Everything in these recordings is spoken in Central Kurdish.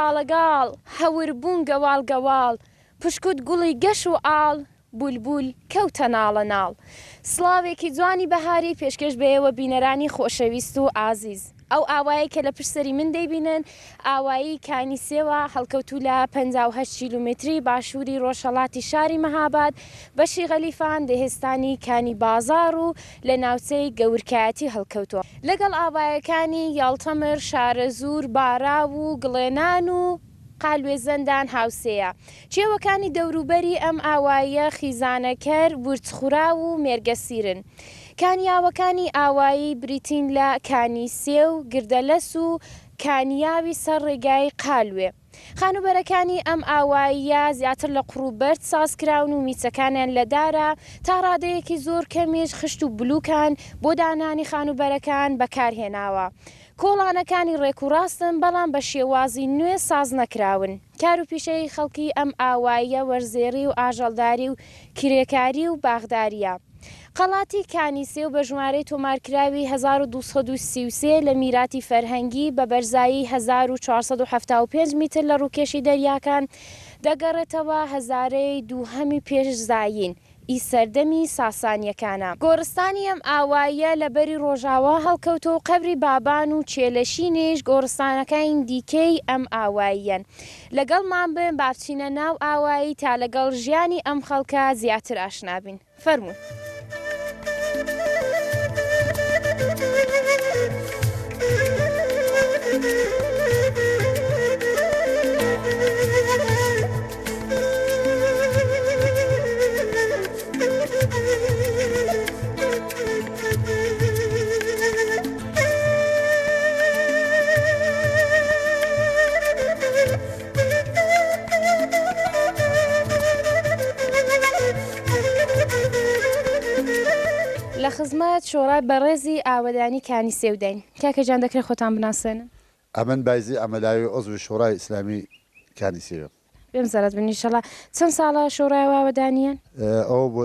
گاڵەگاڵ هەور بوون گەواڵ گەواڵ پشکوت گوڵی گەش و ئاڵ بولبول کەوتە ناڵە ناڵ. سڵاوێکی جوانی بەهاری پێشکەش بێەوە بینەرانی خۆشەویست و ئازیز. ئەو ئاوایی کە لە پشسەری من دەیبینن ئاوایی کانیسێوە هەڵکەوتو لە 58 کیلومتری باشووری ڕۆژهەڵاتی شاری مەهاباد بەشی غەلیفان دەهێستانی کانی بازار و لە ناوچەی گەورکایەتی هەڵکەوتووە. لەگەڵ ئاوایەکانی یاڵتەمر، شارەزور، باراو و گڵێنان و قالوێزەندان هاوسەیە. چێوەکانی دەوروبەری ئەم ئاواییە خیزانەکەر، ورچخورا و مێرگەسیرن. کانیاوەکانی ئاوایی بریتین لە کانیسێ و گردەلەس و کانیاوی سەر ڕێگای قالوێ. خانوبەرەکانی ئەم ئاواییە زیاتر لە قوڕوبەرد سازکراون و میچەکانیان لەدارە تا ڕادەیەکی زۆر کەمیش خشت و بلوکان بۆ دانانی خانوبەرەکان بەکارهێناوە. کۆڵانەکانی ڕێک و ڕاستن بەڵام بە شێوازی نوێ ساز نەکراون. کار و پیشەی خەڵکی ئەم ئاواییە وەرزێری و ئاژەڵداری و کرێکاری و باغداریە. قەڵاتی کانیسێ و بە ژمارەی تۆمارکراوی 1233 لە میراتی فەرهەنگی بە بەرزایی 1475 میتر لە ڕووکێشی دەریاکان دەگەڕێتەوە هەزارەی دووهەمی پێشزاین ئی سەردەمی ساسانیەکانە. گۆڕستانی ئەم ئاواییە لە بەری ڕۆژاوا هەڵکەوتۆ و قەبری بابان و چێلەشینێش گۆڕستانەکانی دیکەی ئەم ئاواییەن. لەگەڵمان بن بابچینە ناو ئاوایی تا لەگەڵ ژیانی ئەم خەڵکە زیاتر ئاشنابین. فەرموون. لە خزمەت شۆڕای بەڕێزی ئاوەدانی کانیسێ دەین. کاکەجان دەکرێت خۆتان بناسێنن؟ ئەمن بایزی ئەمەلاوی عضوی شۆڕای ئیسلامی کانیسێوە. بێم زەرەت بن ئینشەڵا. چەند ساڵە شۆڕای ئاوەدانیان؟ ئەو بۆ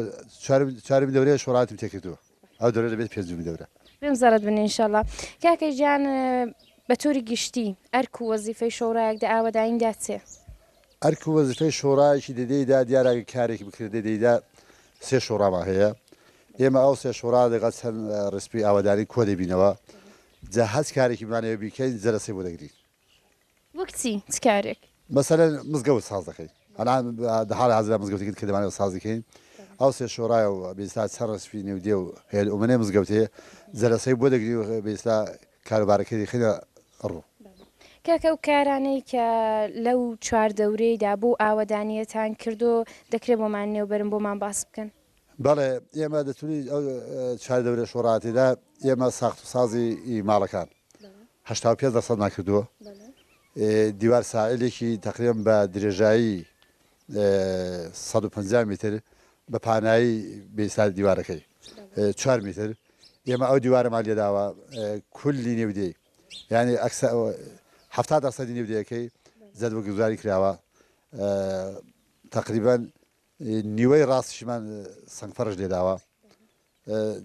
چارمی دەورەیە شۆڕاتم تێکردووە. ئەو دەورە دەبێت پێنجمی دەورە. بێم زەرەت بن ئینشەڵا. کاکەجان بە تۆری گشتی ئەرک و وەزیفەی شۆڕایەکدا ئاوەدانیدا چێ؟ ئەرک و وەزیفەی شۆڕایەکی دەدەیدا دیارە کارێکی بکرد دەدەیدا سێ شۆڕامان هەیە. ئێمە ئەو سێ شۆڕا دەگەڵ چەند ڕسپی ئاواداری کۆ دەبینەوە جا هەست کارێکی بمانەوە بیکەین جەرەسەی بۆ دەگرین. وەک چی؟ چ کارێک؟ مەسەلەن مزگەوت ساز دەکەین. ئەلان دەحاڵ حەزرا مزگەوتێکی کە دەمانەوە ساز دەکەین. ئەو سێ شۆڕایە و بێستا چەند ڕسپی نێودێ و هێل ئومنەی مزگەوتەیە جەرەسەی بۆ دەگری و بێستا کاروبارەکەی دەخینە ڕوو. کاکە و کارانەی کە لەو چوار دەورەیدا بۆ ئاوەدانیەتان کردو دەکرێت بۆمان نێوبەرن بۆمان باس بکەن. بەڵێ ئێمە دەتوانی ئەو چوار دەورە شۆڕاتیدا ئێمە ساخت و سازی ماڵەکان 85% ناکردووە. دیوار سائلێکی تقریبا بە درێژایی 150 میتر بە پانایی بێستا دیوارەکەی 4 میتر ئێمە ئەو دیوارەمان لێداوە کولی نێودەی یعنی 70% نێودەیەکەی زەد بە گوزاری کراوە. تقریبا نیوەی ڕاستیشمان سنگفەرش لێداوە.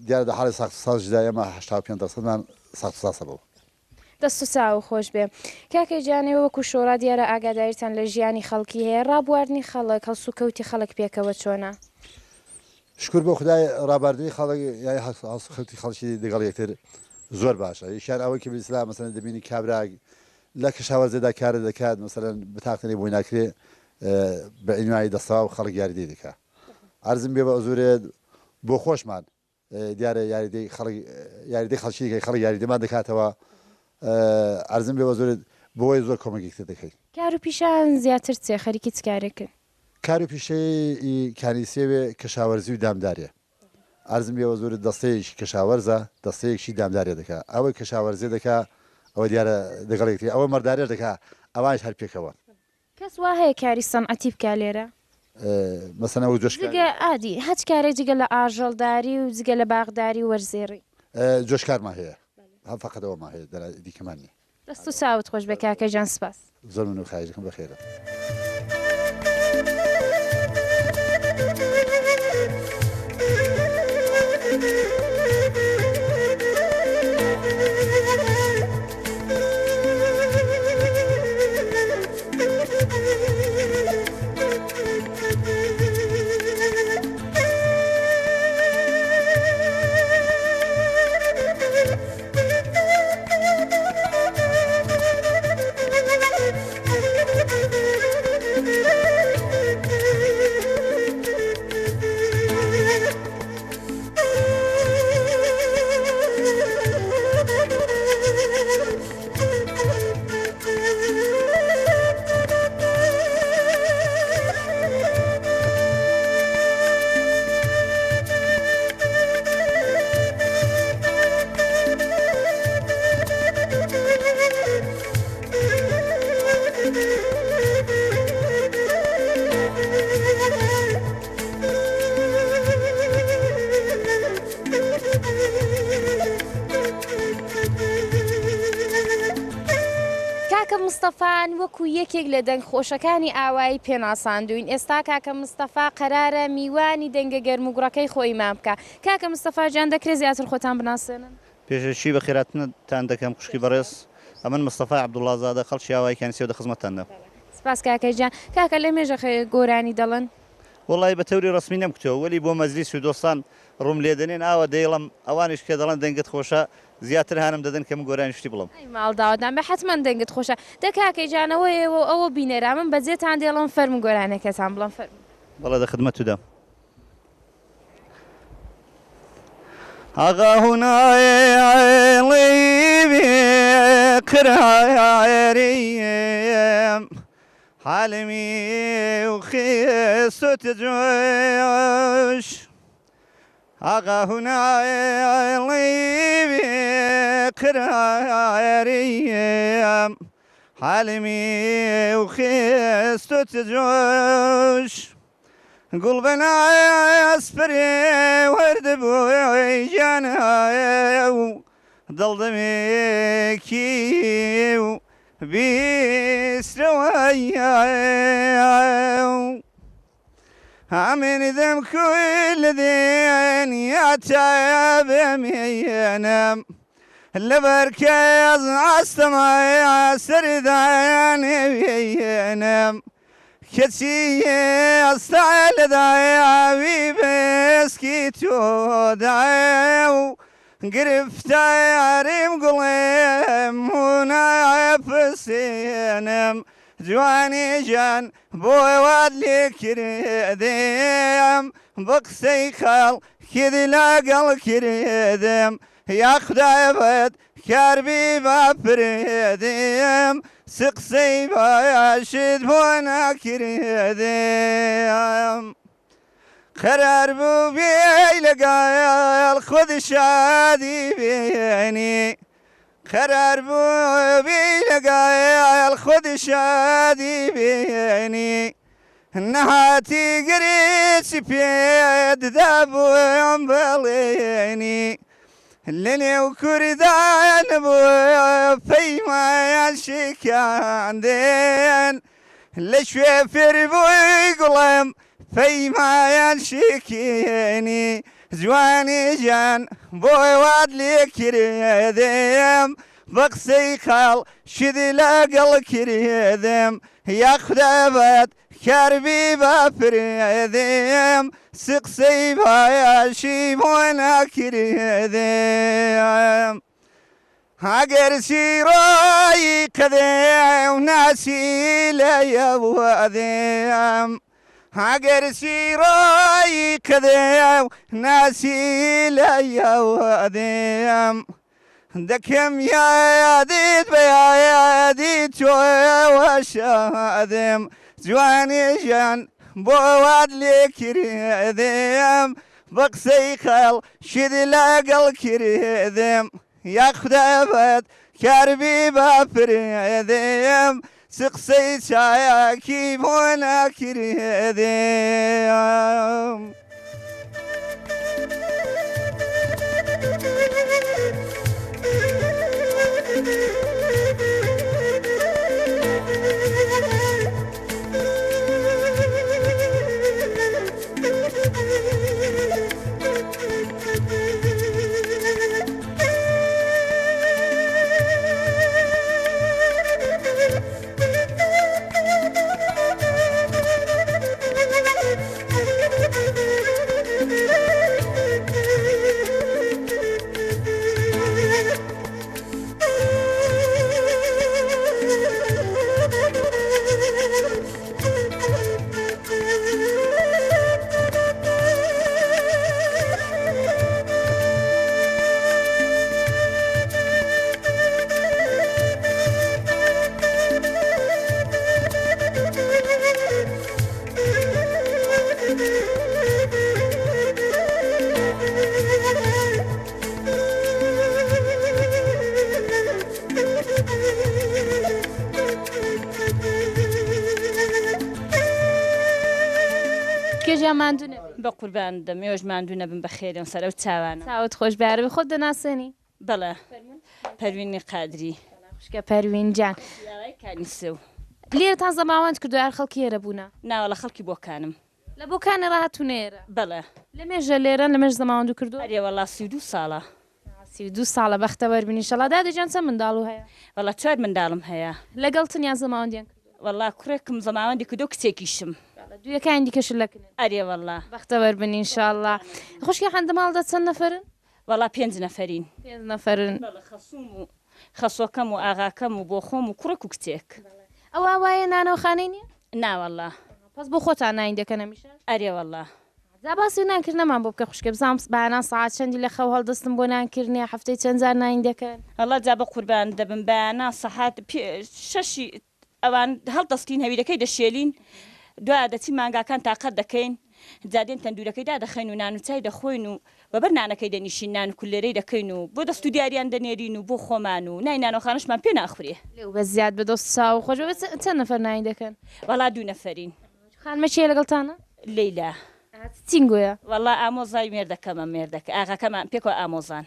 دیارە لە حاڵی ساخت و سازیدا ئێمە 85%مان ساخت و سازە بوو. دەست و چاو خۆش بێ. کاکەی جانێ وەکو شۆڕا دیارە ئاگاداریتان لە ژیانی خەڵکی هەیە، ڕابواردنی خەڵک هەڵس و کەوتی خەڵک پێکەوە چۆنە؟ شکر بۆ خدای ڕابواردنی خەڵک یای هەڵس و کەوتی خەڵکی لەگەڵ یەکتر زۆر باشە. یەکیان ئەوەی کە بەئیسلام مەسەلەن دەبینی کابرا لە کشاوەرزەدا کارە دەکات مەسەلەن بتاقنی بۆی ناکرێ بە ئینوایی دەستەوا و خەڵک یاریدەی دەکات. عەرزم بێ بە ئەزورێ بۆ خۆشمان دیارە یاریدەی خەڵکی خەڵک یاریدەمان دەکاتەوە. عەرزم بێ بە زۆر بۆی زۆر کۆمەکێکتر دەکەین. کار و پیشان زیاتر چێ خەریکی چ کارێکن؟ کار و پیشەی کانیسێوێ کەشاوەرزی و دامداریە. عەرزم بێ بە زۆر دەستەیەکی کەشاوەرزە دەستەیەکی دامداریە دەکات. ئەوەی کەشاوەرزی دەکات ئەوە دیارە دەگەڵ یەکتری ئەوە مەرداریە دەکات ئەوانش هەر پێکەوە. کەس وا هەیە کاری سەنعەتی بکا لێرە؟ مەسەلەن ئەو جۆشکار جگە ئادی هەچ کارێک جگە لە ئاژەڵداری و جگە لە باغداری و وەرزێڕی جۆشکارمان هەیە هەم فەقەت ئەوەمان هەیە دیکەمان نییە. دەست و چاوت خۆش بێ کاکەجان سپاس. زۆر من و خایرەکەم بەخێرە. مستەفان وەکو یەکێک لە دەنگخۆشەکانی ئاوایی پێناساندوین. ئێستا کاکە مستەفا قەرارە میوانی دەنگە گەرموگوڕەکەی خۆی مام بکە. کاکە مستەفا جان دەکرێت زیاتر خۆتان بناسێنن؟ پێشەشی بە خێراتنتان دەکەم خوشکی بەڕێز ئەمن مستەفای عەبدوڵڵازادە خەڵکی ئاوایی کانسیەوە خزمەتتاندا. سپاس کاکە جان. کاکە لە مێژە گۆرانی دەڵن؟ وڵی بە تەوری ڕسمی نەمکتەوە وەلی بۆ مەزلیس و دۆستان ڕوم لێدنێن ئاوە دەیڵم ئەوانش کە دەڵێن دەنگت خۆشە زیاتر هانم دەدەن کەم گۆرانی شتی بڵم. ماڵداوادان بە حتمما دەنگت خۆشە. دەکاکەی جانەوەیەوە ئەوە بینەرا من بەجێتان دێڵم فەرمو گۆرانەکەتان بڵم فەرمو. بەڵێ دە خدمەتتودام. ئاغا هونایڵی کرایم حالمی و خێستۆ جۆش ئاغا هونایڵی کرایم حالمی و خێستۆ جۆش گوڵ بەناسپەرێ وەردەبووی گیانایە و دڵدەمێکی و بیسترەوەیە ئەمێنی دەم کوی لە دێنیا تایە بەمێنم لەبەر کەس ئاستەمایە سەردانێوێنم کەچی ئەستا لەدایاوی بەسکی تۆدایە و گرفتاریم گوڵێم هونایە پسێنم جوانی جان بۆی وات لێ کردێم بە قسەی خەڵکی لەگەڵ کردێم یا خودایە بەت کاربی باپرێدێم سقسەی باشت بۆ ناکردێم قەرار بوو بێی لەگەڵ خۆت شادی بێنی قەرار بوو بێی لەگەڵ خۆت شادی بێنی نەهاتی گەرێکی پێددا بووم بەڵێنی لە نێو کوردان بوو پەیمایان شکاندێن لە شوێ فێر بووی گوڵم پەیمایان شکێنی جوانی جان بۆی وات لێ کردێم بە قسەی خاڵ شدی لەگەڵ کردێم یا خودابەت کاربی باپرێدێم سقسەی بایاشی بۆ ناکردێم ئەگەر چیرۆی قەدێ و ناچی لەیەوەدێم ئەگەر چیرۆی قەدێ و ناچی لەیەوەدێم دەکەم یادیت بە یادی تۆیەوە شادێم جوانی ژیان بۆ وات لێ کردێم بە قسەی خەڵ شدی لەگەڵ کردێم یا خودابەت کاربی باپرێدێم سقسەی چایەکی بۆ ناکردێم بە قوربان دەم ئێوەش ماندوو نەبن بە خێرم سەرە و چاوانە چاوت خۆش بارە خۆت دەناسێنی؟ بەڵێ پەروینی قادری خوشکە پەروینجان کانی سێو لێرەتان زەماوەند کردو یار خەڵکی ئێرە بوونە ناوە لە خەڵکی بۆکانم لە بۆکانی ڕاهاتوونێرە بەڵێ لە مێژە لێرە لە مێژ زەماوەند کردو ئەرێوەڵا 32 ساڵە 32 ساڵە بەختەوەەر بینیشەڵا دادەجان چە منداڵ و هەیە وەڵا 4 منداڵم هەیە لەگەڵ تنیا زەماوەندیان وەڵا کوڕێکم زەماوەندی کردو کچێکیشم دوویەکان دیکەش لەکنن ئەرێوەڵا بەختەوەەر بنیشەڵا خوشکی هەندەماڵدا چەند نەفرن وەڵا 5 نەفەرین 5 نەفرن خەسووم و خەسۆکەم و ئاغاکەم و بۆ خۆم و کوڕێک و کچێک ئەوە وایە نانەوەخانەی نییە ناوەڵا پس بۆ خۆتان نایندەکە نەمیشە ئەرێوەڵا دا باسی نانکردنەمان بۆ بکە خوشکە بزانام بەیانان ساعات چەندی لە خەو هەڵدەستم بۆ نانکردنیە هەفتەی چەند جار نایندەکەن هەڵا جا بە قوربان دەبم بەیانە سەحات شەشی ئەوان هەڵدەستین هەویرەکەی دەشێلین دوای دەچی مانگاکان تاقەت دەکەین جادێن تەندورەکەیدا دەخەین و نانوچای دەخۆین و بەبەر نانەکەی دەنیشین نان و کولێرەی دەکەین و بۆ دەست و دیاریان دەنێرین و بۆ خۆمان و نای نانۆخانشمان پێ ناخورێ لێو بە زیاد بە دۆست چاو خۆش چەند نەفەر نایندەکەن وەڵا 2 نەفەرین خانمە چیە لەگەڵتانە لەیلا چینگۆیە وەڵا ئامۆزای مێردەکەمە مێردەکە ئاغاکەمان پێکەوە ئامۆزان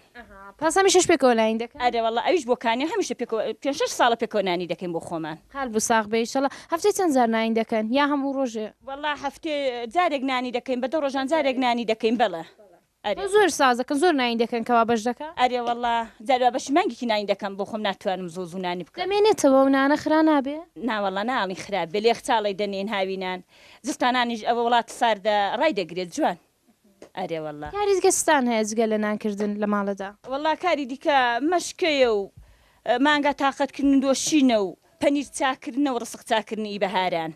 پاس هەمیشەش پێکەوە نایندەکەن ئەرێ وەڵا ئەویش بۆکانی هەمیشە پێکەوە 5-6 ساڵە پێکەوە نانی دەکەین بۆ خۆمان قال بوو ساغ بێشەڵە هەفتەی چەند جار نایندەکەن یا هەموو ڕۆژێ وەڵا هەفتێ جارێک نانی دەکەین بە 2 ڕۆژان جارێک نانی دەکەین بەڵێ زۆر سازەکەن زۆر نایندەکەن کەوا بەش دەکە ئەرێ وەڵا جارێ بەش مانگێکی نانی دەکەم بۆ خۆم ناتوانم زۆ زوو نانی بکەم دەمێنێتەوە و نانە خرا نابێ ناوەڵا ناڵی خراپ بێ لێ خچاڵی دەنێن هاوینان زستانانیش ئەوە وڵات ساردا ڕای دەگرێت جوان ئەرێ وەڵا یاریزگەستان هەیە جگە لە نانکردن لە ماڵەدا وەڵا کاری دیکە مەشکەیە و مانگا تااقەتکردن دۆشینە و پەنیر چاکردنەوە ڕسق چاکردنی بەهاران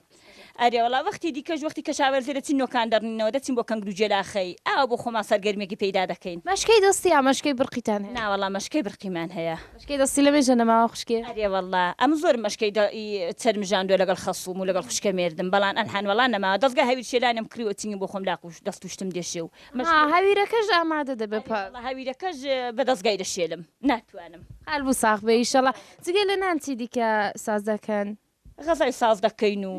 ئەرێ وەڵا وەختی دیکەش وەختی کە شاوەرزێرە چین نۆکان دەڕنینەوە دەچین بۆ کەنگ و جێلاخەی ئاوا بۆ خۆمان سەرگەرمێکی پەیدا دەکەین مەشکەی دەستی یا مەشکەی بڕقیتان هەیە ناوەڵا مەشکەی برقیمان هەیە مەشکەی دەستی لە مێژە نەماوە خوشکێ ئەرێ وەڵا ئەم زۆر مەشکەی چەرمژاندوە لەگەڵ خەسووم و لەگەڵ خوشکە مێردم بەڵام ئەنحان وەڵا نەما دەستگا هەویر شێلانم کریوە چینی بۆ خۆم لاقوش دەستوشتم دێشێ و هەویرەکەش ئامادە دەبێ هەویرەکەش بە دەستگای دەشێلم ناتوانم هەر بوو ساغ بێ ئیشەڵا جگە لە نانچی دیکە ساز دەکەن غەزای ساز دەکەین و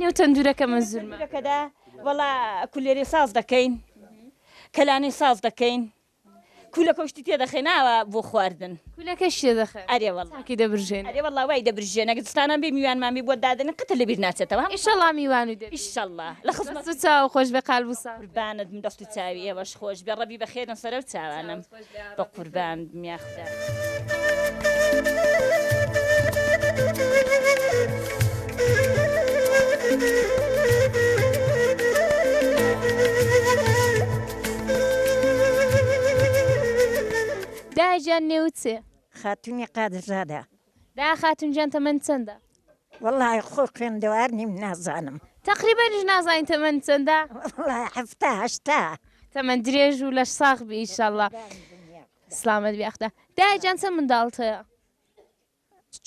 نێو تەندورەکە مەزورمە کەدا وەڵا کولێری ساز دەکەین کەلانی ساز دەکەین کولە کۆشتی تێ دەخێناوە بۆ خواردن کولەکە شێ دەخێن ئەرێ وەڵا تاکی دەبرژێن ئەرێ وەڵا وای دەبرژێن ئەگە دستانان بێ میوانمان بێ بۆ دادن قەتە لەبیر ناچێتەوە ئیشەڵا میوان و دەبی ئیشەڵڵا لە خزمەت دەست و چاو خۆش بێ قال بوو ساغ قوربانت من دەست و چاوی ئێوەش خۆش بێ ڕەبی بەخێرن سەرە و چاوانم بە قوربان میاخدا داجان نێوچێ خاتونی قادرزادە دا خاتونجان تەمەند چەندە وەڵای خۆ خوێندەوار نیم نازانم تقریبەنش نازانین تەمەند چەندە وەڵای هەفتا هەشتا تەمەند درێژ و لەش ساغ بی ئیشەڵڵا سلامەت بیاخدا داجان چەند منداڵت هەیە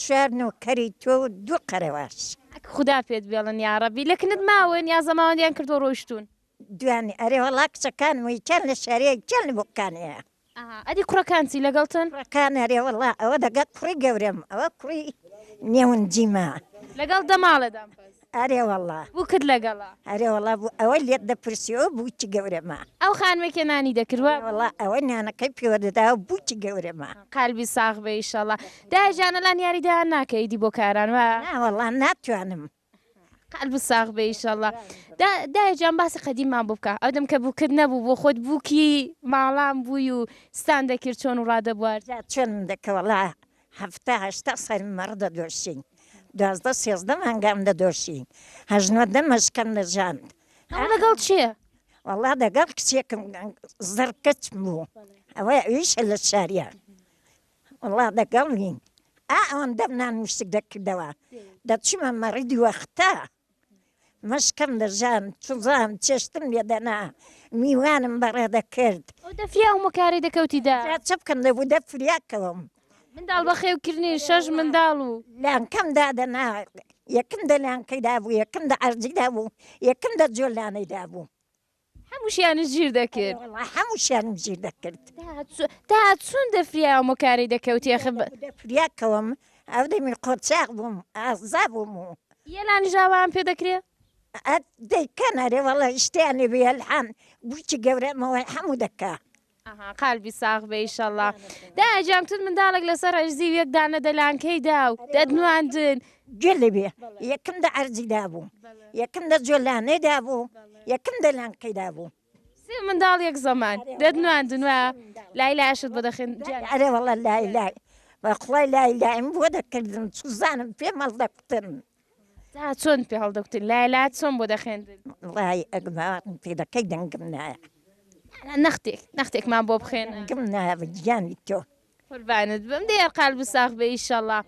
چوار نۆکەری تۆ و 2 قەرەواش خدا پێت بێڵن یاڕەبی لەکنت ماون یا زەماوەندیان کردو ڕۆیشتون دوانی ئەرێ وەڵا کچەکان وی چەند لە شارەیەک چەند بۆکانەیە ئەدی کوڕەکانچی لەگەڵتن ڕەکان ئەرێ وەڵا ئەوە دەگەت کوڕی گەورم ئەوە کوڕی نێون جیما لەگەڵ دەماڵەدام ئەرێ وەڵا بوو کرد لەگەڵا ئەرێ وەڵا بوو ئەوە لێت دەپرسیەوە بووچی گەورەمە ئەو خانمێکێ نانی دەکردوە وەڵا ئەوە نانەکەی پێوە دەدا و بووچی گەورەمە قالبی ساغ بێ ئیشەڵڵا داژانەلان یاریدایان ناکەیدی بۆ کاران وە ناوەڵا ناتوانم قالب ساغ بێ ئیشەڵڵا دایجان باسی قەدیمان بوو بکە ئەو دەم کە بووکرد نەبوو بۆ خۆت بووکی ماڵام بووی و ستان دەکرد چۆن و ڕادەبوار چۆن دەکە وەڵا هەفتا هەشتا سەری مەڕ دەدۆشین 12-13 مانگام دەدۆشین 18 مەشکەم دەژاند ئەو لەگەڵ چییە؟ وەڵا دەگەڵ کچێکم زەرکەچ بوو ئەوە ئەویشە لە شاریە وەڵا دەگەڵین ئەوان دەمنان وشک دەکردەوە دەچمە مەڕیدی وەختە مەشکەم دەژاند چوزام چێشتم لێدەنا میوانم بەڕێ دەکرد ئەو دەفریا و مکاری دەکەوتیدا چ بکەم دەبوو دەفریاکەوەم منداڵ بەخێوکردنی 6 منداڵ و لانکەم دادەنا یەکم دە لانکەیدا بوو یەکم دە ئەرجیدا بوو یەکم دە جۆلانەیدا بوو هەمووشیانش ژیر دەکرد هەمووشیانم ژیر دەکرد تا چۆن دەفریا و مکاری دەکەوتی دەفریاکەوەم ئەو دەمی قۆچاق بووم ئازا بووم و یەلانی ژاوان پێ دەکرێت دەیکەنەرێ وەڵە شتیانێ بێلحان بووکی گەورەمەوە هەموو دەکا قالبی ساغ بێ ئیشەڵڵا داجام تت منداڵێک لەسەر ئەژزی و یەک دانە دەلانکەیدا و دەدنواندن گوێ بێ یەکم دە ئەرزیدا بوو یەکم دە جۆلانەیدا بوو یەکم دەلانکەیدا بوو سێ منداڵ یەک زەمان دەدنواندن وە لای لاشت بۆ دەخێن ئەرێ وەڵە لای لای بەخڵای لای لایم بۆ دەکردن سوزانم پێ مەڵدەکتن تا چۆن پێ هەڵدەکتن لای لات چۆن بۆ دەخێندن وڵای ئەگماواتم پێ دەکەی دەنگم نایە نەختێکمان بۆ بخێن گم نایە گیانی تۆ قوربانت بم دێر قالب ساغ بێ ئیشەڵڵا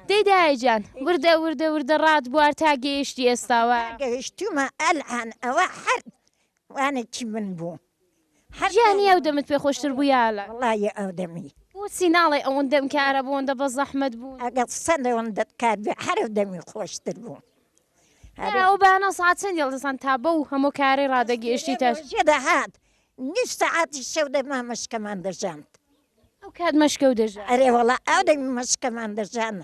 دەی دایجان وردە وردە وردە ڕات بوار تا گەیشتی ئێستاوە گەیشتومە ئەلعان ئەوە هەر وانێکی من بوو ژیانی ئەو دەمت پێ خۆشتر بوویاڵە وڵایە ئەو دەمی بۆچی ناڵێ ئەوەندەم کارە بۆەوەندە بە زەحمەت بوون ئەگەر سەدەوەندە کار بێ هەرو دەمی خۆشتر بوو ئەو بانە ساعت چەند دەڵدەسان تا بە و هەموو کاری ڕادەگەیشتی تەش دەهات نیش سەعاتی شەو دەما مەشکەمان دەژاند ئەو کات مەشکە و دەژە ئەرێ وەڵا ئەو دەمی مەشکەمان دەژان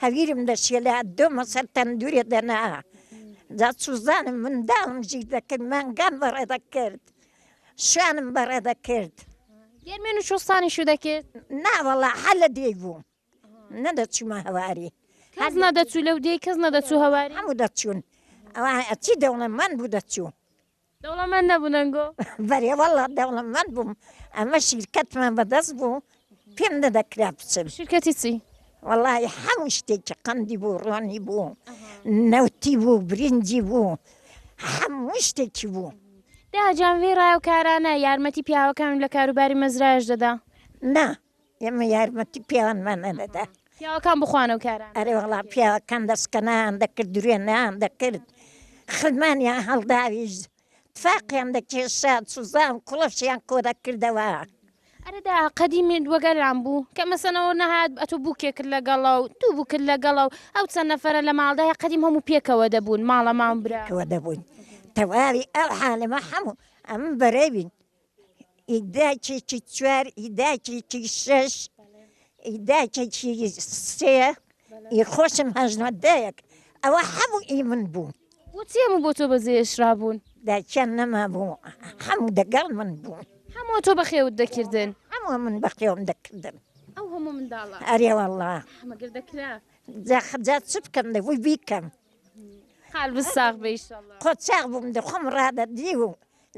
هەویرم دەشێلا دۆمە سەر تەندورێ دەنا جا سوزانم منداڵم ژی دەکرد مانگان بەڕێ دەکرد شوانم بەڕێ دەکرد گەرمێن و شۆستانی شو دەکرد ناوەڵا هەلە دێ بوو نەدەچوومە هەواری کەس نەدەچوو لەو دێ کەس نەدەچوو هەواری هەموو دەچوون ئەوە ئەچی دەوڵەمەند بوو دەچوو دەوڵەمەند نەبوونەنگۆ بەرێ وەڵا دەوڵەمەند بووم ئەمە شیرکەتمان بەدەست بوو پێم نەدەکرا بچم شرکەتی چی؟ وەڵی هەموو شتێکی قەندی بوو ڕۆنی بوو نەوتی بوو برنجی بوو هەموو شتێکی بوو داجان وێ ڕای و کارانە یارمەتی پیاوەکان لە کاروباری مەزراش دەدا نا ئێمە یارمەتی پیاوانمان نەدەدا پیاوەکان بخوانە و کاران ئەرێ وەڵا پیاوەکان دەستکەنان دەکرد درێنان دەکرد خلمانیان هەڵداویش تفاقیان دەکێشا سوزان کوڵەشیان کۆ دەکردەوە ئەرەدا قەدیمی وەگەران بوو کە مەسەنەوە نەهات ئەتۆ بووکێ کرد لەگەڵە و دوو بوو کرد لەگەڵە و ئەو چەند نەفەرە لە ماڵدای قەدیم هەموو پێکەوە دەبوون ماڵە مام برا کەوە دەبوون تەواوی ئەو حالەمە هەموو ئەم بەرەوین ئیداکێکی چوار ئیداکێکی شەش ئیداکێکی سێ ئیخۆشم هەژنەدەیەک ئەوە هەموو ئی من بوو بۆچی هەموو بۆ تۆ بەزێشرا بوون داکیان نەما بوو هەموو دەگەڵ من بوو هەموو تۆ بەخێوت دەکردن هەموو من بەخێوم دەکردم ئەو هەموو منداڵە ئەرێ وەڵا هەمەگر دەکرا جاخجات چ بکەم دەبووی بیکەم خال بساغ بە ئیشەڵڵا خۆ چاق بووم دەخۆم ڕادەدی و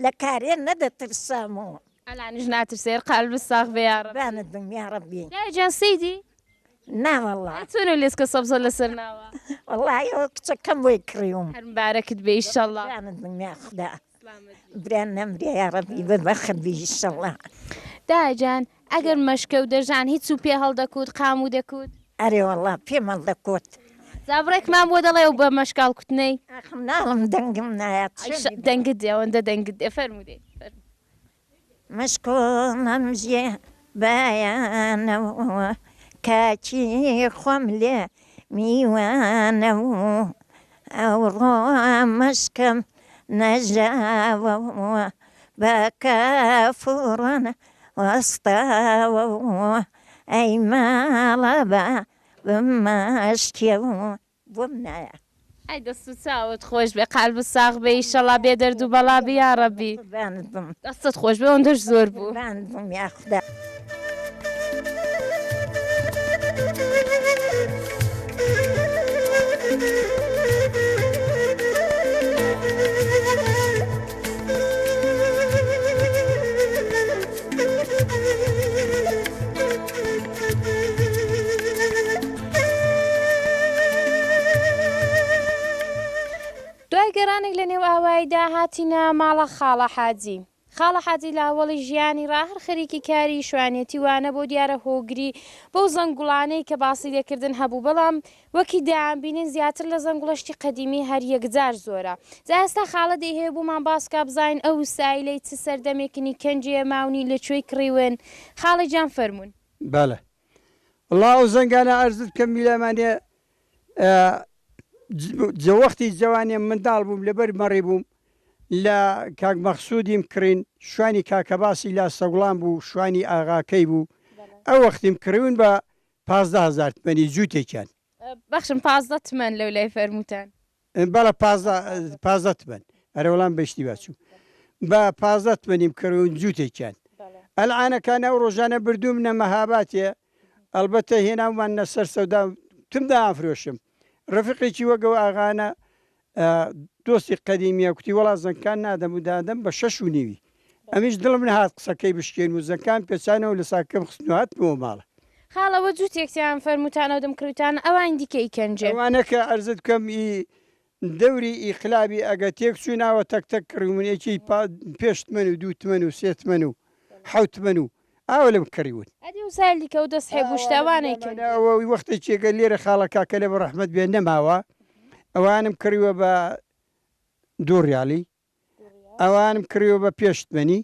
لە کارێ نەدەترسامەوە ئەلانیش ناترسێر قال بساغ بە یاڕە بانت بم یا ڕەبی دایجان سەیدی ناوەڵا چۆن لێسکە سەبزە لەسەر ناوە وەڵای ئەوە کچەکەم بۆی کڕیوم هەر مبارەکت بێ ئیشەڵڵا بانت بم یا خدا بران نەمرێ یا ڕەبی بەبەخت بی ئیشەڵڵا دایجان ئەگەر مەشکە و دەژان هیچ و پێ هەڵدەکوت قام و دەکوت ئەرێ وەڵا پێم هەڵدەکۆت زابڕێکمان بۆ دەڵێ و بە مەشکال کوتنەی ئەخم ناڵم دەنگم نایەت دەنگت دێ ئەوەندە دەنگت دێ فەرمودێ مەشکۆڵم ژێ بایانەوە کاچی خۆم لێ میوانەوە ئەو ڕۆ مەشکەم نەژاوەوە بە کافوڕەن وەستاوەوە ئەی ماڵە بە بمەشکێوە بۆم نایە ئەی دەست و چاوت خۆش بێ قالب ساغ بێ ئیشەڵڵا بێ دەرد و بەڵا بێ یا ڕەبی بانت بم دەستت خۆش بێ ئەوەندەش زۆر بوو بانت بم یا خدا دوای گەرانێک لە نێو ئاواییدا هاتینە ماڵە خاڵە حاجی خاڵە حاجی لە ئەوڵی ژیانی ڕاهر خەریکی کاری شوانێتی وانە بۆ دیارە هۆگری بەو زەنگوڵانەی کە باسی لێکردن هەبوو بەڵام وەکی دایانبینین زیاتر لە زەنگوڵەشتی قەدیمی هەر یەکجار زۆرە جا ئێستا خاڵە دەیهەیە بوومان باسکە بزین ئەو سایلەی چ سەردەمێکنی کەنجێ ماونی لەکوێی کڕیون خاڵی جان فەرمونون بەڵێ وڵا ئەو زەنگانە ئەرزت کە میلەمانێ وەختی جوانێ منداڵ بووم لەبەر مەڕێ بووم لە کاک مەخسوودیم کڕین شوانی کاکەباسی لا سەگوڵان بوو شوانی ئاغاکەی بوو ئەو وەختیم کڕون بە 15,000 تمەنی جووتێکیان بەخشم 15 تمەن لەو لای فەرموتان بەڵە 15 تمەن ئەرە وەڵام بەشتی باچوو بە 15 تمەنیم کڕون جووتێکیان ئەلعانەکان ئەو ڕۆژانە بردووم نەمەهاباتێ ئەلبەتە هێناومانە سەر سەودا تمدا ئافرۆشم ڕفقێکی وەگەوە ئاغانە دۆستی قەدیمیە کوتی وڵا زەنکان نادەم و دادەم بە 6:30 ئەمیش دڵم نهات قسەکەی بشکێن و زەکان پێچانەوە لە ساکەم خستنوهات بۆ ماڵە خاڵەوە جووتێکیان فەرموتانەوە دەمکردوتان ئەوان دیکەی کەنجێ ئەوانە کە ئەرزت کەم دەوری ئیخلابی ئەگە تێک چوو ناوە تەکتەک کڕیمونێکی پێش تمەن و 2 تمەن و 3 تمەن و 7 تمەن و ئاوە لەم کڕیون ئەدی و سالیکە و دەست هێبوو شتاوانێکن ئەوە وەختی چێگە لێرە خاڵەکە لە بە ڕەحمەت بێ نەماوە ئەوانم کڕیوە بە 2 ریالی ئەوانم کڕیوە بە پێش تمەنی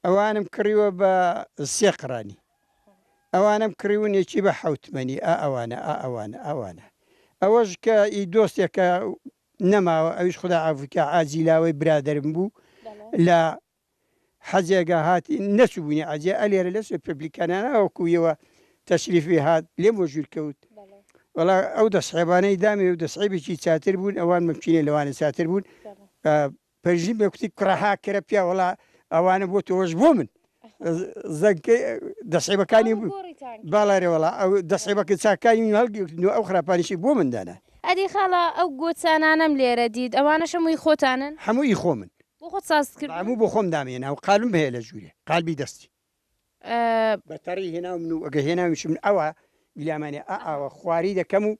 ئەوانم کڕیوە بە 3 قڕانی ئەوانم کڕیونێکی بە 7 تمەنی ئەوانە ئەوەش کە ئی دۆستێکە نەماوە ئەویش خوددا ئافریکا ئازیلاوەی برادرم بوو لە حەجێگە هاتی نەچوبوونی ئاجێ ئەلێرە لەس پبلیکانانەوەکویەوە تەشریفی هات لێم بۆ ژوور کەوت وڵا ئەو دەسحێبانەی دامی و دەسحێبێکی چاتر بوون ئەوان مەمچینە لەوانە چاتر بوون پەرژین بە کوتی کوڕەها کەرە پیا وڵا ئەوانە بۆ تۆش بۆ من زەنکەی دەسحێبەکانی بوو باڵارێ وڵا ئەو دەسحێبەکە چاکانی هەڵگیرتنەوە ئەو خراپانیشی بۆ مندانە ئەدی خاڵە ئەو گۆچانانەم لێرە دیت ئەوانە شەمووی خۆتانن هەمووی خۆ من بۆ خۆت ساز کرد هەموو بۆ خۆم دامێنە و قالم هەیە لە ژوورێ قالبی دەستی بەتەڕی هێناو من و ئەگە هێناویش من ئەوە بیلامانێ ئاوە خواری دەکەم و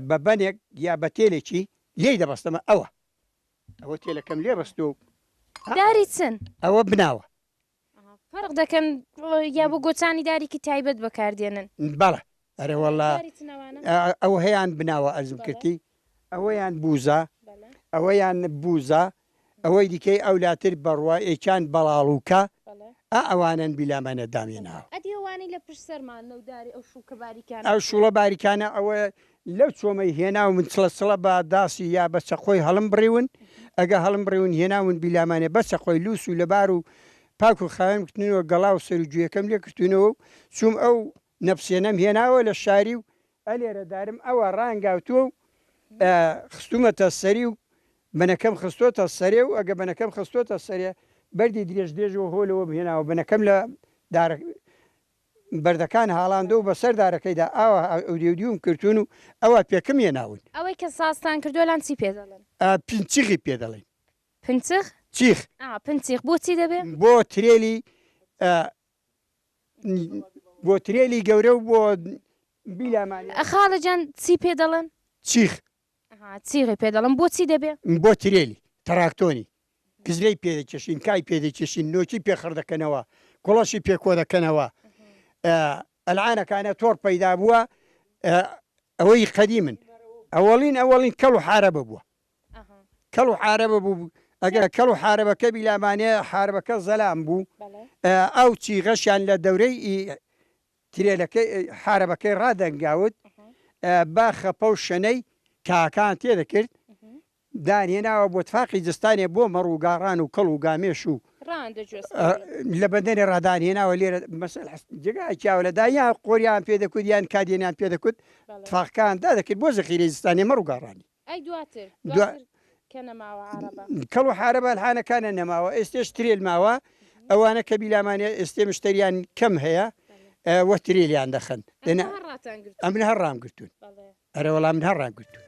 بە بەنێک یا بە تێلێکی لێی دەبەستەمە ئەوە تێلەکەم لێ بەستۆ داری چن ئەوە بناوە فەرق دەکەن یا بۆ گۆچانی دارێکی تایبەت بەکاردێنن بەڵە ئەرێوەڵا ئەو هەیان بناوە ئەزم کردی ئەوەیان بوزە ئەوەیان بوزە ئەوەی دیکەی ئەولاتر بەڕوا ئێچان بەڵاڵوکە ئەوانن بیلامانە دامێناوە ئەدیوانی لە پشت سەرمان نەوداری ئەو شوکە باریکان ئەو شوڵە باریکانە ئەوە لەو چۆمەی هێنا و من چڵە بە داسی یا بە چەخۆی هەڵم بڕێون ئەگە هەڵم بڕێون هێناون بیلامانێ بە چەخۆی لووس و لەبار و پاک و خاوێن کردنەوە گەڵا و سەرجویەکەم لێ کردوونەوە چوم ئەو نەفسێنەم هێناوە لە شاری و ئەلێرە دارم ئەوە ڕانگاوتووە و خستومەتە سەری و بنەکەم خستۆتە سەرێ و ئەگە بنەکەم خستۆتە سەرێ بەردی درێژ درێژەوە هۆلەوە بهێناوە بنەکەم لە بەردەکان هاڵاندە و بەسەر دارەکەیدا ئاوە ئەودیودیوم کردوون و ئەوە پێکەم هێناون ئەوەی کە ساستان کردووەلان چی پێ دەڵێن پنچیخی پێ دەڵێن پنچخ چیخ پنچیخ بۆچی دەبێت بۆ ترێلی گەورە و بۆ بیلامانی خاڵە جان چی پێ دەڵێن چیخ چیغی پێ دەڵم بۆچی دەبێت بۆ ترێلی تەراکتۆنی گزرەی پێدەکێشین کای پێدەکێشین نۆکی پێخڕ دەکەنەوە کوڵەشی پێکۆ دەکەنەوە ئەلعانەکانە تۆڕ پەیدا بووە ئەوەی قەدی من ئەوەڵین کەڵ و حارەبە بووە کەڵ و حارەبە بوو ئەگەر کەڵ و حارەبەکە بیلامانێ حاربەکە زەلام بوو ئەو چیغەشیان لە دەورەی ترێلەکەی حارەبەکەی ڕادەنگاوت با خەپە و شەنەی کاکان تێدەکرد دانهێناوە بۆ تفاقی جستانێ بۆ مەڕ و گاڕان و کەڵ و گامێش و لە بەندێنێ ڕادانهێناوە لێرە مەسەل جگای چاوە لە دایان قۆریان پێدەکوت یان کادێنیان پێدەکوت تفاقەکان دادەکرد بۆ زەخیرەی جستانێ مەڕ و گاڕانی کەڵ و حارەبە هەڵحانەکانە نەماوە ئێستێش ترێل ماوە ئەوانە کە بیلامانێ ئێستێ مشتریان کەم هەیە وە ترێلیان دەخەن ئەم من هەڕام گرتوون ئەرە وەڵام من هەڕام گرتوون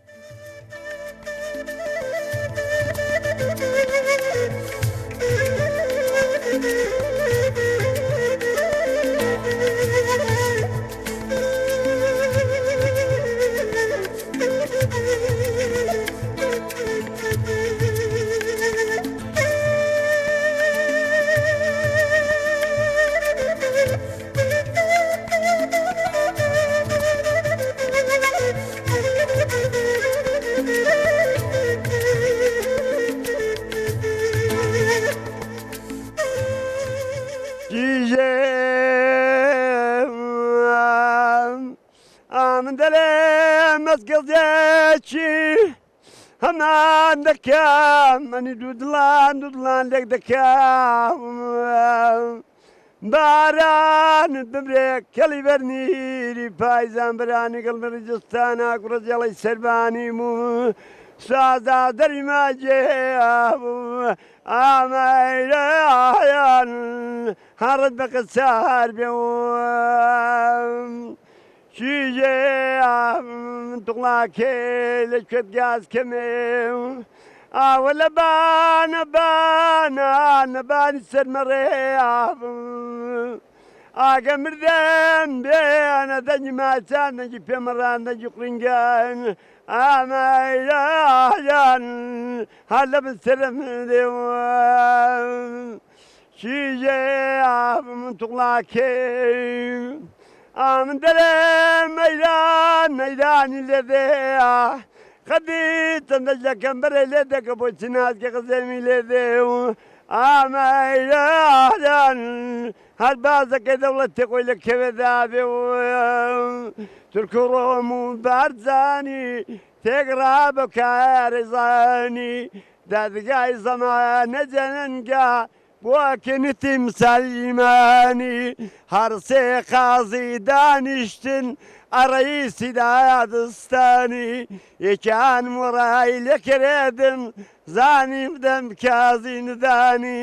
من دەڵێ مەزگەڵدێکی هەمان دەکەم منی دوو دڵان لێک دەکەم بارانت ببرێ کەڵی بەرنیری پایزان بەرانی گەڵ بەرجستانە کوڕە جێڵی سەربانی و سازا دەری ماجێ ئامایان هەڕت بە قسار بێ چیژێ توڵاکێ لە کوێت گاز کەمێ ئاوە لە نەبانی سەرمەڕێ ئاگە مردەم بێنە دەنگی ماچان نەگی پێمەڕان نەگی قڕینگان ئامایان هەر لە بسرم دێوە چیژێ توڵاکێ من دەرێ مەیدانی لێ دێ خەدی چەندەجەکەم بەرە لێ دەکە بۆ چناسکە قزێمی لێ دێ ئامایان هەر بازەکەی دەوڵەت تێخۆی لە کەوێدا بێ تورک و ڕۆم و بارزانی تێگڕا بە کارێزانی دادگای زەمانە جەنگا بۆ کێنتی مسلمانی هەرسێ قازی دانیشتن ئەڕەیسی دادستانی یەکیان وڕای لێکرێدن زانی بدەم کازی ندانی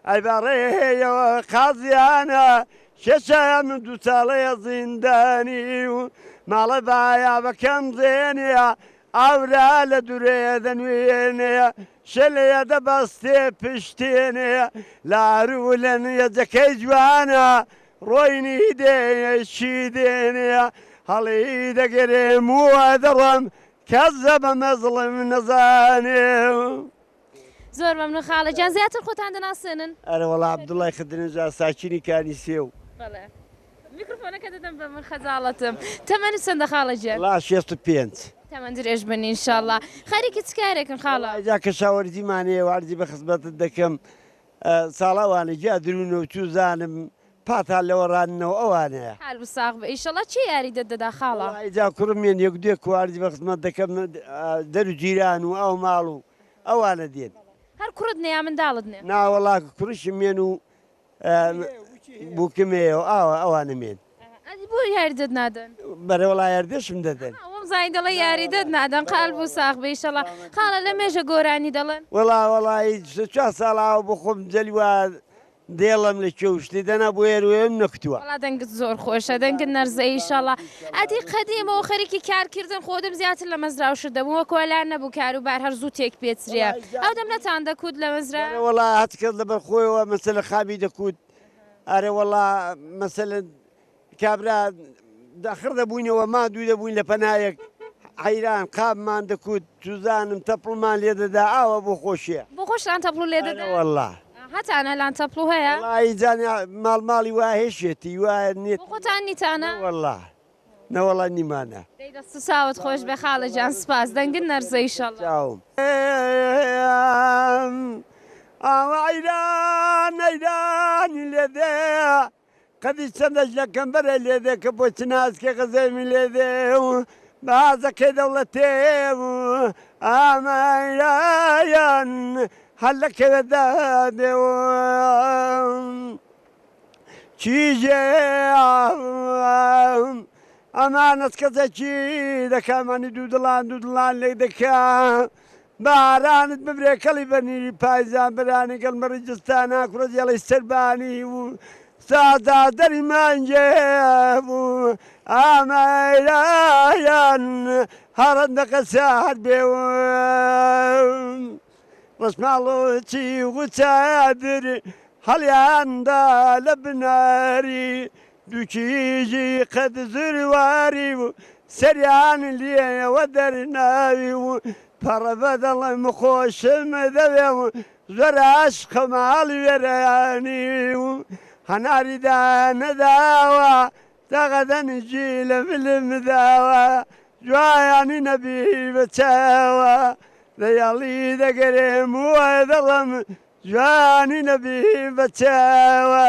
ئەی بەڕێیەوە قازیانە شەشەم دوو چاڵەیە زیندانی و ماڵە بایا بەکەم زێنەیە ئاورا لە دوورێ دەنوێنەیە شەلەیە دەبەستێ پشتێنەیە لاروو لە نوێجەکەی جوانە ڕۆینی دێشی دێنەیە هەڵی دەگەرێم وە دەڕۆم کەس بە مەزڵم نەزانێ زۆر مەمنون خاڵەجان زیاتر خۆتان دەناسێنن ئەرە وەڵا عەبدوڵای خدرنجا ساچینی کانی سێو بەڵێ میکرۆفۆنەکە دەدەم بە من خەجاڵەتم تەمەنی چەندە خاڵەجان وڵا 65 تەمەن درێژ بنی ئینشاڵڵا خەریکی چ کارێکن خاڵە جا کەشاوەرزیمانەیە وارزی بە خزمەتت دەکەم ساڵاوانە جا درونە و چوو زانم پاتان لەوە ڕاننەوە ئەوانەیە حال بساغ بە ئیشەڵڵا چی یاری دەدەدا خاڵە جا کوڕمێن یەک دوێ کوواردی بە خزمەت دەکەم دەر و جیران و ئەو ماڵ و ئەوانە دێن هەر کوڕت نیا منداڵت نێ ناوەڵا کوڕشم مێن و بووکمێەوە ئەوانە مێن ئەدی بۆ یاری دەد نادەن بەرەوەڵا یاردێشم دەدەن ئەوم زای دەڵێ یاری دەد نادەن قال بوو ساغ بە ئیشەڵڵا خاڵە لە مێژە گۆرانی دەڵێن وەڵی چوار ساڵاوە بخۆم جەلیوا دێڵم لە کێوشتی دەنا بۆ ێروێم نەکتووە وڵا دەنگت زۆر خۆشە دەنگت نەرزە ئیشەڵڵا ئەدی قەدیمەوە خەریکی کارکردن خۆدم زیاتر لە مەزراوشت دەبووە کۆلان نەبوو کاروبار هەر زوو تێک پێچریە ئەو دەم نەتان دەکوت لە مەزرا وەڵا هەتکرد لەبەر خۆیەوە مەسەلە خابی دەکوت ئەرێ وەڵا مەسەلە کابرا داخر دەبووینەوە ما دوو دەبووین لە پەنایەک حەیران قابمان دەکوت توزانم تەپڵمان لێ دەدا ئاوە بۆ خۆشیە بۆ خۆشتان تەپڵ لێ دەدا وەڵا هەتانە لان تەپڵ هەیە وڵی جانیا ماڵماڵی وا هێشێتی وایە نێت بۆ خۆتان نیتانە وەڵا نەوەڵا نیمانە دەست ساوت خۆش بە خاڵەجان سپاس دەنگت نەرزە ئیشەڵڵا چاوم ئاوە ئەیرانی لێ دێ قەدی چەندەش لەکەم بەرە لێ دێ کە بۆ چناسکە غەزێمی لێ دێ و بازەکەی دەوڵەتێ ئامایان هەر لەکەوێدا دێوە چیژێ ئەمانەت کەسێکی دەکامانی دوو دڵان لێ دەکا بارانت ببرێ کەڵی بەنیری پایزان بەرانی گەڵمە ڕجستانە کوڕە جێڵی سەربانی و سادا دەری مانجێ بوو ئامایان هەڕەندە قەسار بێوە ڕسماڵۆچی وچادر هەڵیاندا لە بناری دووکیژی قەد زرواری و سەریان لێەوە دەرناوی و پەڕەبە دەڵێم خۆشم دەوێ و زۆر عاشقە ماڵی وێرانی و هەناریدا نەداوە دەغەدەنجی لە فلم داوە جوایانی نەبی بەچاوە دەیاڵی دەگەرێم وە دەڵم جوانی نەبی بەچاوە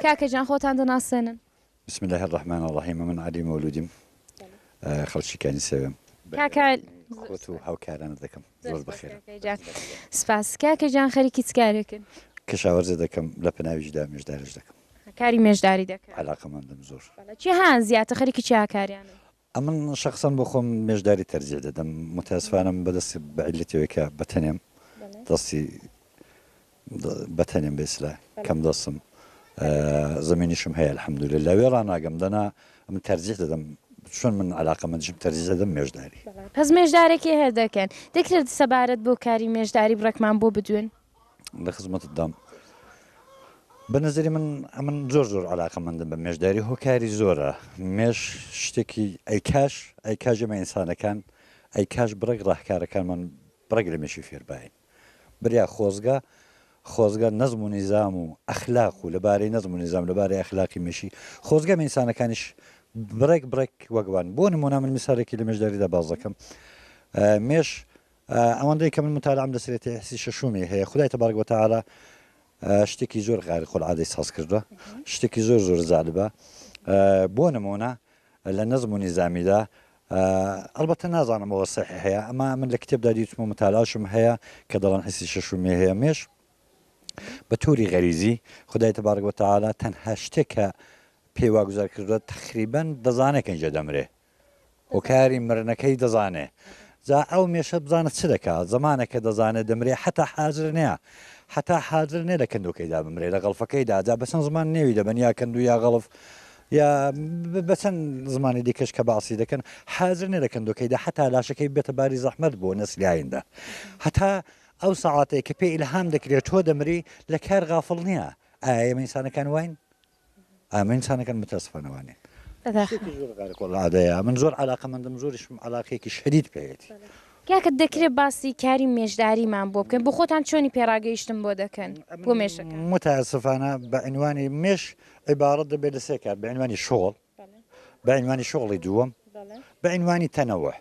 کاکەجان خۆتان دەناسێنن. بسم الله الرحمن الرحیم من علی مولودیم خەڵکیەکانی سێوێم خۆت و هاوکارانت دەکەم زۆر بەخێر. سپاس کاکەجان خەریکی چکارێکن؟ کەشاوەرزە دەکەم لە پەناویشدا مێژدارش دەکەم. کاری مێژداری دەکەن. علاقەمەندم زۆر. چی هاان زیاتر خەریکی چی کاریانن؟ ئەمن شخصان بۆ خۆم مێژداری تەرجیح دەدەم متاسفانم بەدەستی بەعیلەتەوەیکە بەتەنێم دەستی بەتەنێم بێسلا کەم دەستم زمینیشم هەیە الحەمدولillah لەوێ ڕناگەم دەنا من تەرجیح دەدەم چۆن من علاقەمەندشم تەرجیح دەدەم مێژداری. پس مێژدارێکی هەیە دەکەن دەکرێت سەبارەت بۆ کاری مێژداری بڕێکمان بۆ بدوێن؟ لە خزمەتت دام بە نظری من ئەمن زۆر علاقەمەندم بە مێژداری هۆکاری زۆرە مێش شتێکی ئەیکاژەمە ئینسانەکان ئەیکاش بڕێک ڕاهکارەکانمان بڕێک لە مێشی فێربین بریا خۆزگە نەزم و نیزام و ئەخلاق و لەبارەی نەزم و نیزام لەبارەی ئەخلاقی مێشی خۆزگە ئینسانەکانیش بڕێک وەگوان بۆ نمونە من میسارێکی لە مێژداریدا باز دەکەم مێش ئەوەندەی کە من متالعام لەسێتی حسی شەشومی هەیە خدای تەبارەک و تەعالا شتێکی زۆر خارق العادەی ساز کردووە شتێکی زۆر جالبە بۆ نمونە لە نەزم و نیزامیدا ئەلبەتە نازانمەوە سەحی هەیە ئەمە من لە کتێبدا دیتم و متالعاشم هەیە کە دەڵێن حسی شەشومی هەیە مێش بە تووری غەریزی خدای تەبارەک و تەعالا تەنها شتێکە پێی واگوزار کردووە تقریبەن دەزانێت کەنجە دەمرێ هۆکاری مردنەکەی دەزانێ جا ئەو مێشە بزانێت چ دەکات زمانێکە دەزانێت دەمرێ حتا حاضر نییە حتا حاضر نێ لە کەندۆکەیدا بمرێ لە غەڵفەکەیدا جا بەچەند زمان نێوی دەبن یا کەندو یا غەڵف یا بەچەند زمانی دیکەش کە باسی دەکەن حاضر نێ لە کەندۆکەیدا حتا لاشەکەی بێتە باری زەحمەت بۆ نەسلیاییندا هەتا ئەو سەعاتەیە کە پێی ئیلهام دەکرێت تۆ دەمری لە کار غافڵ نییە ئایا ئێمە ئینسانەکان واین ئەمە ئینسانەکان متەسفانەوانین من زۆر علاقەمەندم زۆریشم علاقەیەکی شەدید پێیەتی کاکە دەکرێت باسی کاری مێژداریمان بۆ بکەن بۆ خۆتان چۆنی پێڕاگەیشتن بۆ دەکەن بۆ مێشەکان متاسفانە بە عنوانی مێش عیبارەت دەبێت لە سێ کار بە عنوانی شۆڵ بە عنوانی شۆڵی دووەم بە عنوانی تەنەوە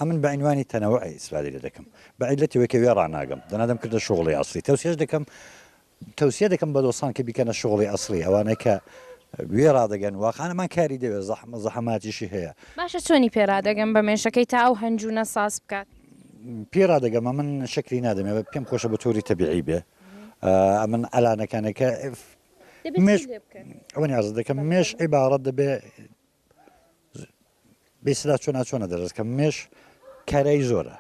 ئەمن بە عنوانی تەنەوە ئیسفادە لێ دەکەم بە عیلەتەوەیکە وێ ڕناگەم دەنادەم کردە شۆڵی ئەسڵی تەوسیە دەکەم بە دۆستان کە بیکەنە شۆڵی ئەسڵی ئەوانەی کە وێ ڕادەگەن واقعانەمان کاری دەوێت زەحماتیشی هەیە باشە چۆنی پێرادەگەم بە مێشەکەی تا ئەو هەنجونە ساز بکات پێرادەگەمە من شکری نادەمێ پێم خۆشە بە تۆری تەبیعی بێ من ئەلانەکانەکە ئەوەنی ئاز دەکەم مێش عیبارەت دەبێ بێسلا چۆنە دەرەستکەم مێش کارایی زۆرە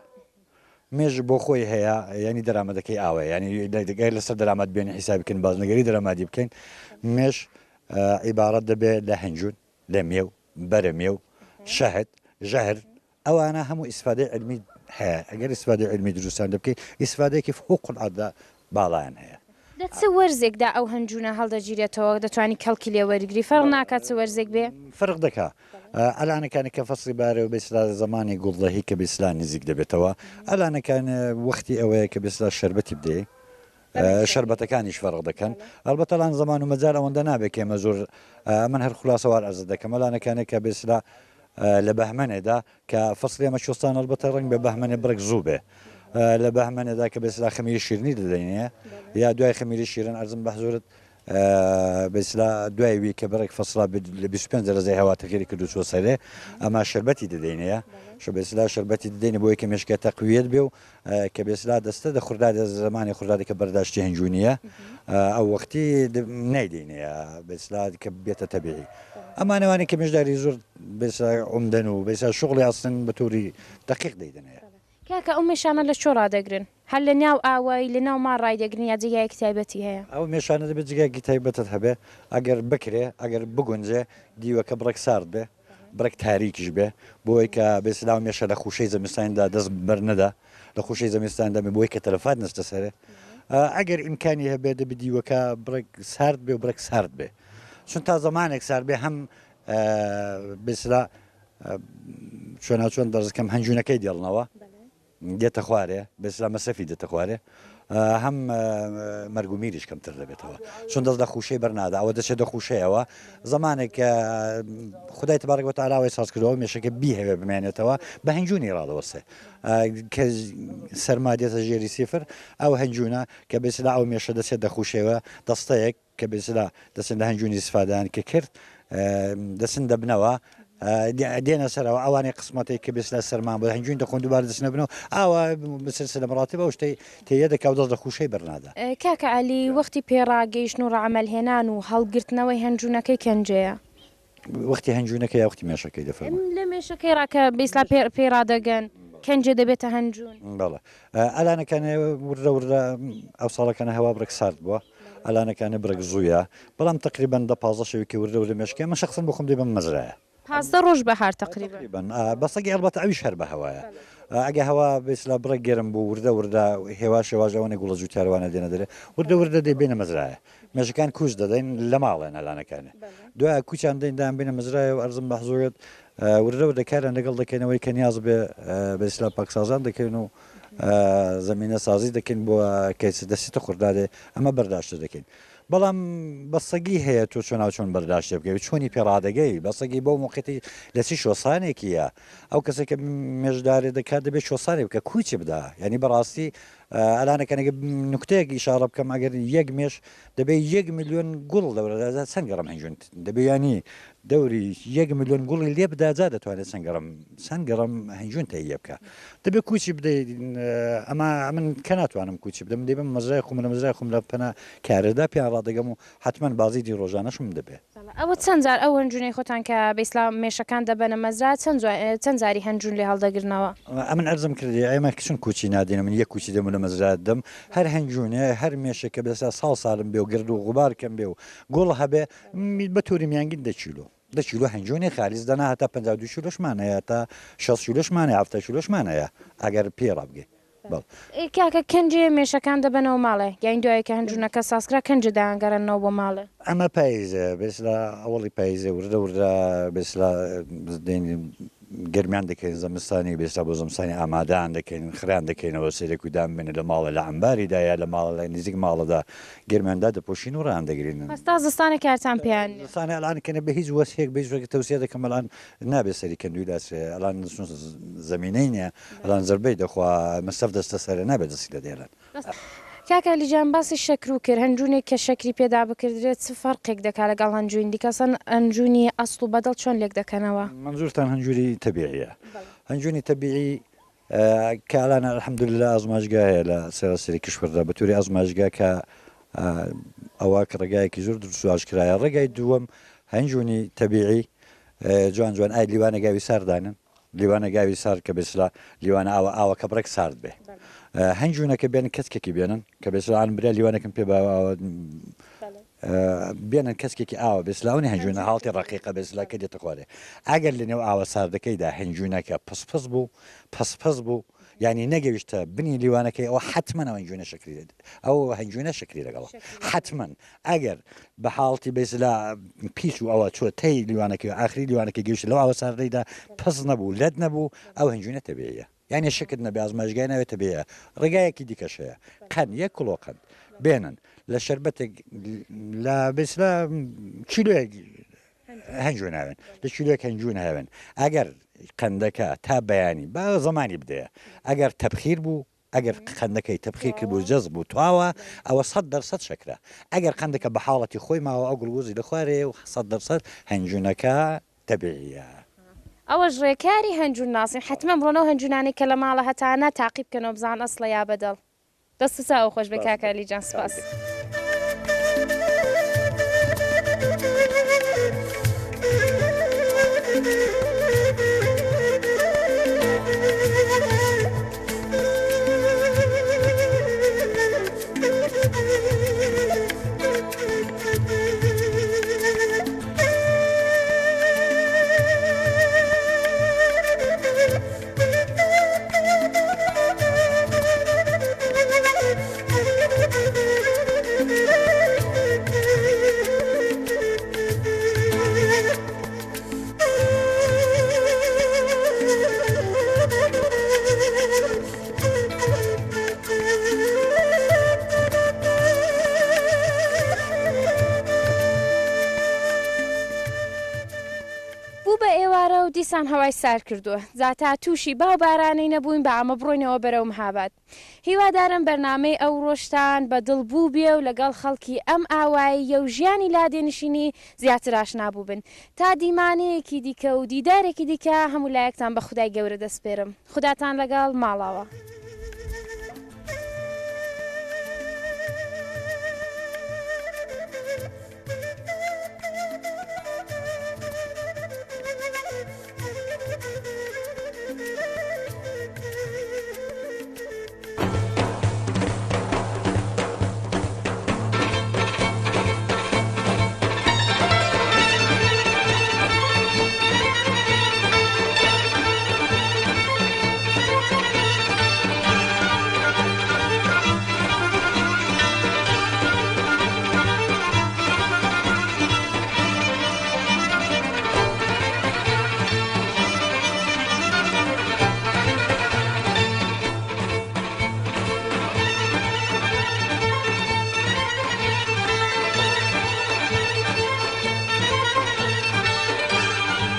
مێژ بۆ خۆی هەیە ینی دەرامەدەکەی ئاوە ینی دەگای لەسەر دەرامەت بێنی حیسابکەن بازنەگەری دەرامادی بکەین مێش عیبارەت دەبێت لە هەنجون لە مێو بەرە مێو شەهد ژەهر ئەوانە هەموو ئیسفادەی علمی هەیە ئەگەر ئیسفادەی علمی دروستان دەبکەیت ئیسفادەیەکی فوق العاده باڵایان هەیە لە چ وەرزێکدا ئەو هەنجونە هەڵدەگیرێتەوە دەتوانانی کەڵکی لێ وەرگری فەرق ناکات چ وەرزێک بێ فرق دەکا ئەلانەکانی کە فەسڵی بارەوە بێسلا زمانی گوڵدەهی کە بێسلا نزیک دەبێتەوە ئەلانەکان وەختی ئەوەیە کە بێسلا شەربەتی بدێ شربەتەکانیش فەرق دەکەن ئەلبەتە لان زمان و مەجار ئەوەندە نابێت کێمە زۆر من هەر خولاسەوار ئەرز دەکەم ئەلانەکانێک کە بێسلا لە بەهمەنێدا کە فەسڵی ئەمە شۆستان ئەلبەتە ڕنگ بە بەهمەنێ بڕێک زوو بێ لە بەهمەنێدا کە بێسلا خەمیری شیرنی دەدەینە یا دوای خەمیری شیرن ئەرزم بە زۆرت بێسلا دوایوی کە بڕێک فەسڵا لە 25 دەرەجەی هەوا تەخیری کردو چۆ سەرێ ئەمە شربەتی دەدەینەیە بێسلا شربەتی دەدەینە بۆی کە مێشکە تەقویت بێ و کە بێسلا دەستە دە خوردادە زمانی خوردادی کە بەرداشتی هەنجونیە ئەو وەختی نایدەینەیە بێسلا کە بێتە تەبیعی ئەمانەوانی کە مێژداری زۆر بێسا عومدەن و بێسا شغڵی ئاسن بە تووری دقیق دەیدنەیە کاکە ئەو مێشانە لە چۆ ڕادەگرن هەر لە ناو ئاوایی لە ناو ما ڕایدەگرن یا جێگایەکی تایبەتی هەیە ئەو مێشانە دەبێت جگایکی تایبەتت هەبێ ئەگەر بکرێ ئەگەر بگونجێ دیوەکە بڕێک سارد بێ بڕێک تاریکیش بێ بۆی کە بێسلااو مێشە لە خوشەی زەمستاندا دەست بەرنەدا لە خوشەی زەمستاندا بۆی کە تەلەفات نستە سەرێ ئەگەر ئیمکانی هەبێ دەبێت دیوەکە بڕێک سارد بێ و بڕێک سارد بێ چون تا زمانێک سار بێ هەم بێسلا چۆن دەرزەکەم هەنجونەکەی دێڵنەوە دێتە خوارێ بێسلا مەسەفی دێتە خوارێ هەم مەرگومیریش کەمتر دەبێتەوە چون دەست لە خوشەی بەرنادا ئەوە دەچێت دە خوشەیەوە زمانێک خدای تبارک و تعالی ساز کردەوە مێشەکە بی هەوێ بمێنێتەوە بە هەنجونی ڕادەوەسێ کە سەرما دێتە ژێری سیفر ئەو هەنجونە کە بێسلا ئەو مێشە دەچێت دە خوشەوە دەستەیەک کە بێسلا دەچێت لە هەنجونی سفادان کە کرد دەچن دەبنەوە دێنە سەرەوە ئەوانەی قسمەتی کە بێسلا سەرمان بۆ هەنجوین دەخۆن دووبارە دەچنە بنەوە ئاوا سلسلە مراتبە شتەی تێیە دەکاو دەست لە خوشەی بەرنادا کاکە عەلی وەختی پێڕاگەیشتن و ڕعمەلهێنان و هەڵگرتنەوەی هەنجونەکەی کەنجەیە وەختی هەنجونەکەی یا وەختی مێشەکەی دەفەرمێ لە مێشەکەی ڕاکە بێسلا پێڕادەگەن کەنجە دەبێتە هەنجون بەڵێ ئەلانەکانێ وردە وردە ئەو ساڵەکانە هەوا برێک سارد بووە ئەلانەکانە برێک زوویە بەڵام تقریبان 15 شەوێکی وردە وردە مێشکێ من شخصن بۆ خۆم دێ بەم مەزرایە 15 ڕۆژ بەهار تقریبا بەسەگی ئەلبەتە ئەویش هەر بە هەوایە ئەگە هەوا بێسلا بڕێک گەرم بوو وردە وردە هێوا شێواژەوەنە گوڵە جووتیاروانە دێنە دەرێ وردە وردە دێ بێنە مەزرایە مێژەکان کوچ دەدەین لە ماڵێن ئەلانەکانە دوای کوچیان دەین بێنە مەزرایە و ئەرزم بەحزۆرێت وردە وردە کاران لەگەڵ دەکەنەوەی کە نیاز بێ بێسلا پاکسازان دەکەین و زمینە سازی دەکەین بۆ کەیس دەستێتە خوردادێ ئەمە بەرداشتە دەکەین بەڵام بەسەگی هەیە تۆ چۆن چۆن بەرداشت بکەیت چۆنی پێڕادەگەی بەسەگی بۆ موقعی لەسی شۆسانێکیە ئەو کەسێکە مێژدارێ دەکات دەبێت شۆسانێ بکە کوچی بدا ینی بەڕاستی ئەلانەکەنەگە نوکتەیەکی ئیشارە بکەم ئەگەر یەک مێش دەبێت 1 میلیۆن گوڵ دەورەدا سنگەڕم هەنجون دەبێت ینی دەوری 1 میلیۆن گوڵی لێ بداجا دەتوانێت سنگەڕم هەنجون تەیە بکە دەبێت کوچی بدەیت ئەمە من کە ناتوانم کوچی بدەم دەبێت مەزرای خۆم لە مەزرای خۆم لە پەنە کارەدا پیان ڕادەگەم و حتمما بازیدی ڕۆژانەشم دەبێت ئەوە چەند جار ئەو هەنجونەی خۆتان کە بەیسلا مێشەکان دەبەنە مەزرا چەند زاری هەنجون لێ هەڵدەگرنەوە ئەمن ئەرزم کردی ئەمە کچون کوچی نادێنە من یەک کوچی دەم لە مەزرات دەم هەر هەنجونێ هەر مێشەکە بەسا ساڵم بێ و گرد و غوبار کەم بێ و گوڵ هەبێ بە تووری میانگین دەچیلۆ دەچیلۆ هەنجونی خالیز دەنا هەتا 52 شلۆشمانەیە تا 6 شلۆشمانە 7 شلۆشمانەیە ئەگەر پێڕابگێ کاکە کەنجێ مێشەکان دەبنەوە ماڵێ یان دوایەکە هەنجونەکە ساسکرا کەنجە دایانگەڕێنەوە بۆ ماڵێ ئەمە پاییزە بێسلا ئەوڵی پاییزێ وردە وردە بێسلا گەرمیان دەکەین زەمستانی بێستا بۆ زەمستانی ئامادان دەکەین خران دەکەینەوە سێرێک و دامێنە لە ماڵە لە ئەمباریدایە لە ماڵە لە نزیک ماڵەدا گەرمیاندا دەپۆشین و ڕان دەگرین هەستا زستانی کارتان پێیان زستانی ئەلانکەنە بە هیچ وەسێک بێژێک تەوسیا دەکەم ئەلان نابێت سەری کەندوی داسێ ئەلان زەمینەی نیە ئەلان زەربەی دەخوا مەسەف دەستە سەرە نابێت دەستی لە دێران کاکە لیجان باسی شەکر و کرد هەنجونێک کە شەکری پێدا بکردرێت چ فەرقێک دەکات لەگەڵ هەنجوین دیکەسەن هەنجونی ئەسڵ و بەدڵ چۆن لێک دەکەنەوە منزورتان هەنجوری تەبیعیە هەنجونی تەبیعی کاڵانە الحەمدولله ئازماژگا هەیە لە سەراسەری کشوەردا بە تووری ئازماژگا کە ئەوە کە ڕێگایەکی زۆر سواشکرایە ڕێگای دووەم هەنجونی تەبیعی جوان جوان ئای لیوانە گاوی ساردانن لیوانە گاوی سار کە بێسلا لیوانە ئاوە کە بڕێک سارد بێ هەنجونەکە بێنن کەسکێکی بێنن کە بێسلاان برا لیوانەکەم پێ بێنن کەسکێکی ئاوە بێسلااونی هەنجونە هاڵتی ڕقیقە بێسلاکە دێتە خوارێ ئەگەر لە نێو ئاوە ساردەکەیدا هەنجونەکە پسپس بوو پسپس بوو ینی نەگەویشتە بنی لیوانەکەی ئەوە حتممە هەنجونە شکری ئەو هەنجونە شکری لەگەڵ حتمما ئەگەر بە حاڵتی بێسلا پیش و ئەوە چۆ تی لیوانەکەی و ئاخری لیوانەکە گەوشت لەو ئاوە ساردەیدا پس نەبوو لەت نەبوو ئەو هەنجونە تەبیعیە یعنی شکت نەبێ ئازماژگای ناوێتە بێ ڕێگایەکی دیکەش هەیە قەن یەک کڵۆ قەن بێنن لە شربەتێک لە بێسلا کیلۆیەک هەنجون هاوێن لە کیلۆیەک هەنجون هاوێن ئەگەر قەندەکە تا بەیانی با زمانی بدەیە ئەگەر تەبخیر بوو ئەگەر قەندەکەی تەبخیر کرد بوو جەز بوو تواوە ئەوە 100% شکرە ئەگەر قەندەکە بە حاڵەتی خۆی ماوە ئەو گڵگوزی لە خوارێ و 100% هەنجونەکە تەبیعیە ئەوەش ڕێکاری هەنجون ناسین حتممە بڕۆنەوە هەنجونانی کە لە ماڵە هەتانە تاقیب بکەنەوە بزان ئەسڵە یا بەدڵ دەستسا ئەو خۆش بە کاکە لیجان سپاس. دیسان هەوای سار کردووە زاتا تووشی باو بارانەی نەبووین بە ئەمە بڕۆینەوە بەرەو مەهاباد هیوادارم بەرنامەی ئەو ڕۆژتان بە دڵبوو بێ و لەگەڵ خەڵکی ئەم ئاوایی و ژیانی لادێنشینی زیاتر ئاشنا بوو بن تا دیمانەیەکی دیکە و دیدارێکی دیکە هەموو لایەکتان بە خودای گەورە دەسپێرم خوداتان لەگەڵ ماڵاوە